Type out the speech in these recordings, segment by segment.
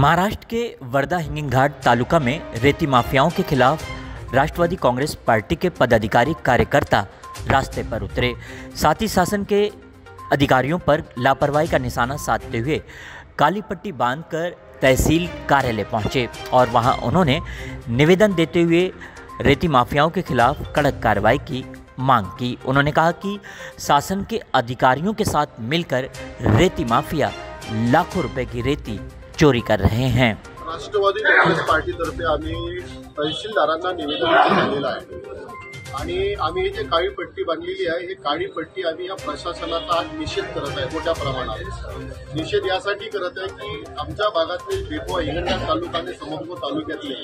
महाराष्ट्र के वर्धा हिंगणघाट तालुका में रेती माफियाओं के खिलाफ राष्ट्रवादी कांग्रेस पार्टी के पदाधिकारी कार्यकर्ता रास्ते पर उतरे। साथ ही शासन के अधिकारियों पर लापरवाही का निशाना साधते हुए काली पट्टी बांधकर तहसील कार्यालय पहुंचे और वहां उन्होंने निवेदन देते हुए रेती माफियाओं के खिलाफ कड़क कार्रवाई की मांग की। उन्होंने कहा कि शासन के अधिकारियों के साथ मिलकर रेती माफिया लाखों रुपए की रेती चोरी कर रहे हैं। राष्ट्रवादी काँग्रेस पार्टीतर्फे आम्ही तहसीलदारांना निवेदन दिलेलं आहे आणि आम्ही जे काळी पट्टी बांधलेली आहे हे काळी पट्टी आम्ही या प्रशासनाचा निषेध करत आहे। मोठ्या प्रमाणात निषेध यासाठी करत आहे की आमच्या भागातले डेपो हिंगणघाट तालुका आणि समग्र तालुक्यातले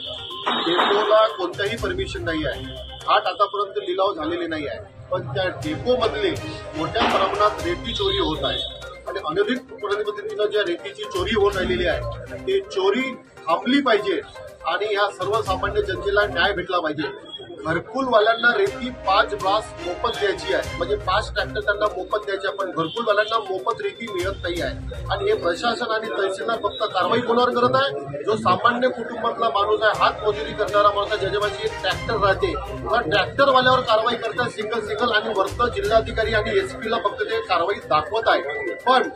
डेपोला कोणत्याही परमिशन नाही आहे। घाट आतापर्यंत लिलाव झालेले नाही आहे, पण त्या डेपोमधले मोठ्या प्रमाणात रेती चोरी होत आहे आणि अनधिकृत पद्धतीनं ज्या रेतीची चोरी होत राहिलेली आहे ते चोरी थांबली पाहिजे आणि ह्या सर्वसामान्य जनतेला न्याय भेटला पाहिजे। घरकुलवाल्यांना रेती 5 ब्रास मोफत द्यायची आहे, म्हणजे 5 ट्रॅक्टर त्यांना मोफत द्यायचे, पण घरकुलवाल्यांना मोफत रेती मिळत नाही आहे। आणि हे प्रशासन आणि तहसीलदार फक्त कारवाई कोणावर करत आहे? जो सामान्य कुटुंबातला माणूस आहे, हात मजुरी करणारा माणूस आहे, ज्याच्यापाशी एक ट्रॅक्टर राहते, त्या ट्रॅक्टरवाल्यावर कारवाई करतात सिंगल आणि वर्धा जिल्हाधिकारी आणि एसपीला फक्त ते कारवाई दाखवत आहे, पण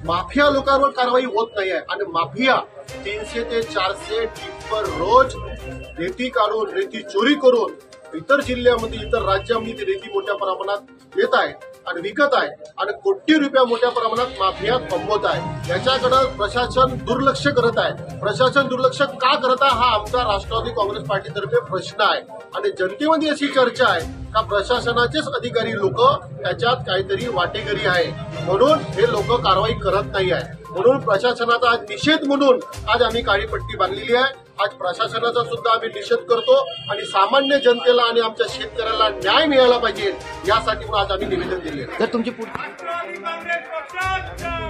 माफिया लोकांवर कारवाई होत नाही आहे। आणि माफिया 300 ते 400 टिप्पर रोज रेती काढून रेती चोरी करून इतर जिल्ह्यामध्ये इतर राज्यामध्ये रेती मोठ्या प्रमाणात देत आहे आणि विकत आहे आणि कोटी रुपया मोठ्या प्रमाणात माफिया कमवत आहे। याच्याकडे प्रशासन दुर्लक्ष करत आहे। प्रशासन दुर्लक्ष का करत आहे हा आमचा राष्ट्रवादी काँग्रेस पार्टीतर्फे प्रश्न आहे आणि जनतेमध्ये अशी चर्चा आहे का प्रशासनाचेच अधिकारी लोक त्याच्यात काहीतरी वाटेकरी आहे म्हणून हे लोक कारवाई करत नाही आहे। म्हणून प्रशासनाचा आज निषेध म्हणून आज आम्ही काळी पट्टी बांधलेली आहे। आज प्रशासनाचा सुद्धा आम्ही निषेध करतो आणि सामान्य जनतेला आणि आमच्या शेतकऱ्याला न्याय मिळाला पाहिजे यासाठी आज आम्ही निवेदन दिले आहे। तर तुमची काँग्रेस पक्षाचा